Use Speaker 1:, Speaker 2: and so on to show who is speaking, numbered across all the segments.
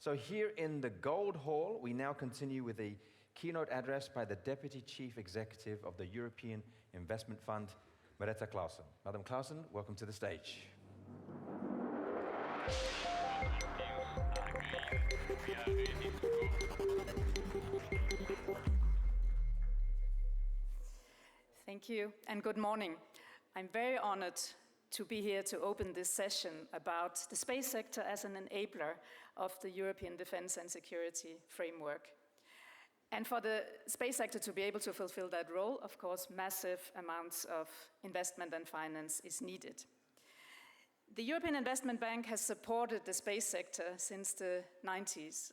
Speaker 1: So here in the Gold Hall, we now continue with a keynote address by the Deputy Chief Executive of the European Investment Fund, Merete Clausen. Madam Clausen, welcome to the stage.
Speaker 2: Thank you and good morning. I'm very honored to be here to open this session about the space sector as an enabler of the European defense and security framework. And for the space sector to be able to fulfill that role, of course, massive amounts of investment and finance is needed. The European Investment Bank has supported the space sector since the 90s,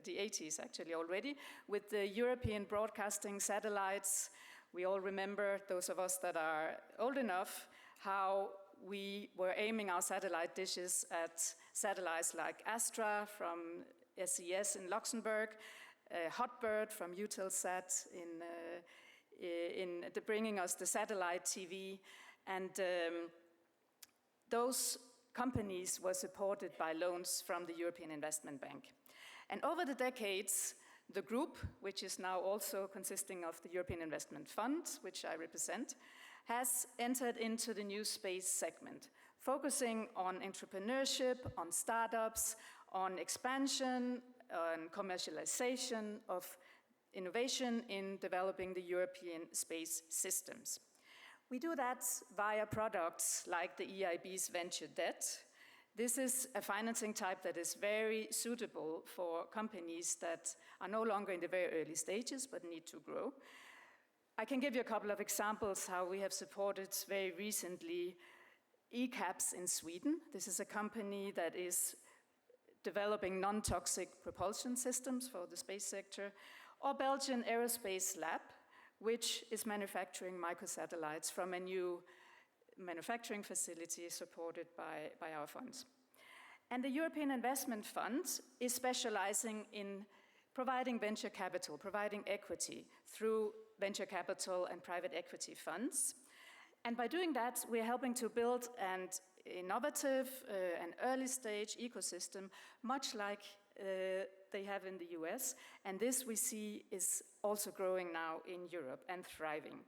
Speaker 2: the 80s actually already, with the European broadcasting satellites. We all remember, those of us that are old enough, how we were aiming our satellite dishes at satellites like Astra from SES in Luxembourg, Hotbird from Eutelsat in bringing us the satellite TV, and those companies were supported by loans from the European Investment Bank. And over the decades, the group, which is now also consisting of the European Investment Fund, which I represent, has entered into the new space segment, focusing on entrepreneurship, on startups, on expansion, on commercialization of innovation in developing the European space systems. We do that via products like the EIB's venture debt. This is a financing type that is very suitable for companies that are no longer in the very early stages but need to grow. I can give you a couple of examples how we have supported very recently ECAPS in Sweden. This is a company that is developing non-toxic propulsion systems for the space sector, or Belgian Aerospace Lab, which is manufacturing microsatellites from a new manufacturing facility supported by our funds. And the European Investment Fund is specializing in providing venture capital, providing equity through venture capital and private equity funds. And by doing that, we're helping to build an innovative and early stage ecosystem, much like they have in the US. And this we see is also growing now in Europe and thriving.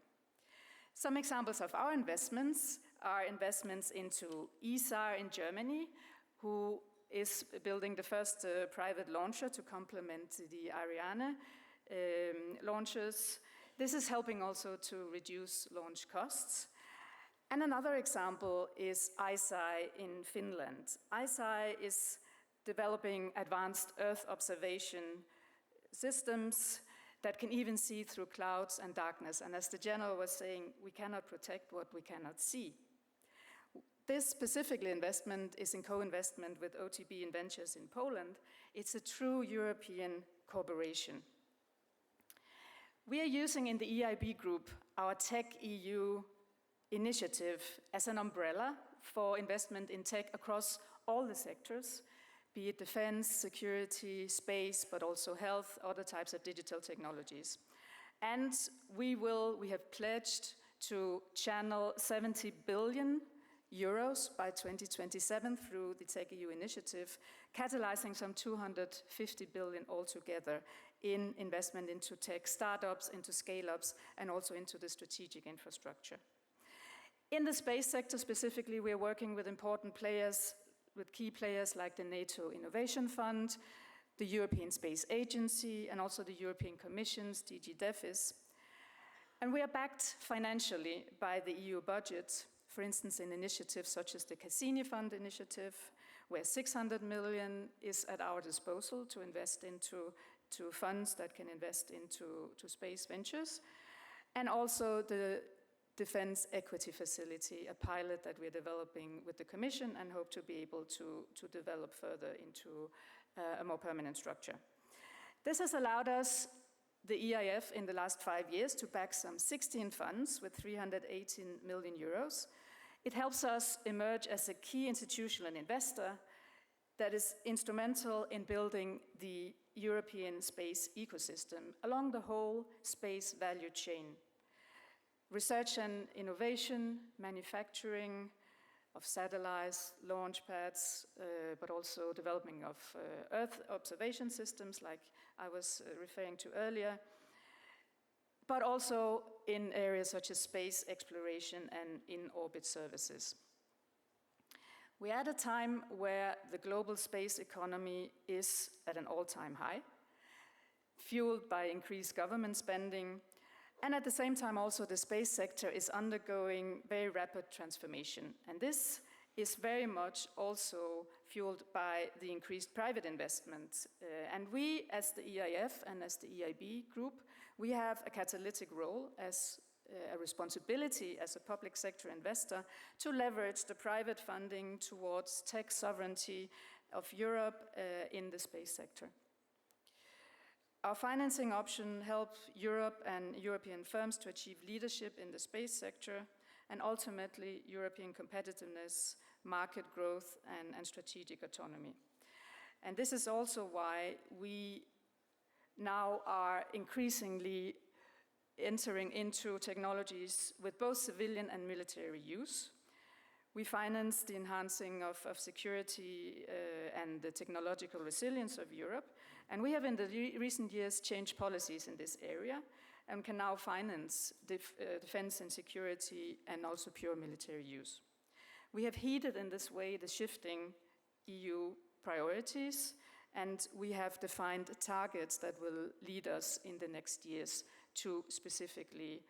Speaker 2: Some examples of our investments are investments into ESA in Germany, who is building the first private launcher to complement the Ariane launches. This is helping also to reduce launch costs. And another example is ISAI in Finland. ISAI is developing advanced Earth observation systems that can even see through clouds and darkness. And as the general was saying, we cannot protect what we cannot see. This specifically investment is in co-investment with OTB in Ventures in Poland. It's a true European cooperation. We are using in the EIB group our Tech EU initiative as an umbrella for investment in tech across all the sectors, be it defense, security, space, but also health, other types of digital technologies. And we have pledged to channel 70 billion euros by 2027 through the Tech EU initiative, catalyzing some 250 billion altogether in investment into tech startups, into scale-ups, and also into the strategic infrastructure. In the space sector specifically, we are working with important players, with key players like the NATO Innovation Fund, the European Space Agency, and also the European Commission's DG DEFIS. And we are backed financially by the EU budget, for instance, in initiatives such as the Cassini Fund initiative, where 600 million is at our disposal to invest into funds that can invest into space ventures, and also the Defense Equity Facility, a pilot that we're developing with the Commission and hope to be able to develop further into a more permanent structure. This has allowed us, the EIF, in the last 5 years to back some 16 funds with 318 million euros. It helps us emerge as a key institutional investor that is instrumental in building the European space ecosystem along the whole space value chain. Research and innovation, manufacturing, of satellites, launch pads, but also development of Earth observation systems like I was referring to earlier, but also in areas such as space exploration and in-orbit services. We're at a time where the global space economy is at an all-time high, fueled by increased government spending, and at the same time also the space sector is undergoing very rapid transformation. And this is very much also fueled by the increased private investment. And we, as the EIF and as the EIB group, we have a catalytic role as a responsibility as a public sector investor to leverage the private funding towards tech sovereignty of Europe in the space sector. Our financing option helps Europe and European firms to achieve leadership in the space sector and ultimately European competitiveness, market growth, and strategic autonomy. And this is also why we now are increasingly entering into technologies with both civilian and military use. We finance the enhancing of security and the technological resilience of Europe. And we have in the recent years changed policies in this area and can now finance defense and security and also pure military use. We have heeded in this way the shifting EU priorities, and we have defined targets that will lead us in the next years to specifically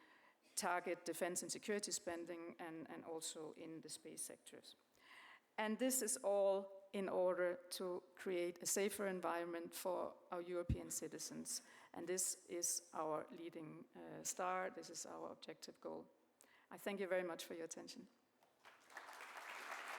Speaker 2: target defense and security spending and also in the space sectors. And this is all in order to create a safer environment for our European citizens. And this is our leading star, this is our objective goal. I thank you very much for your attention.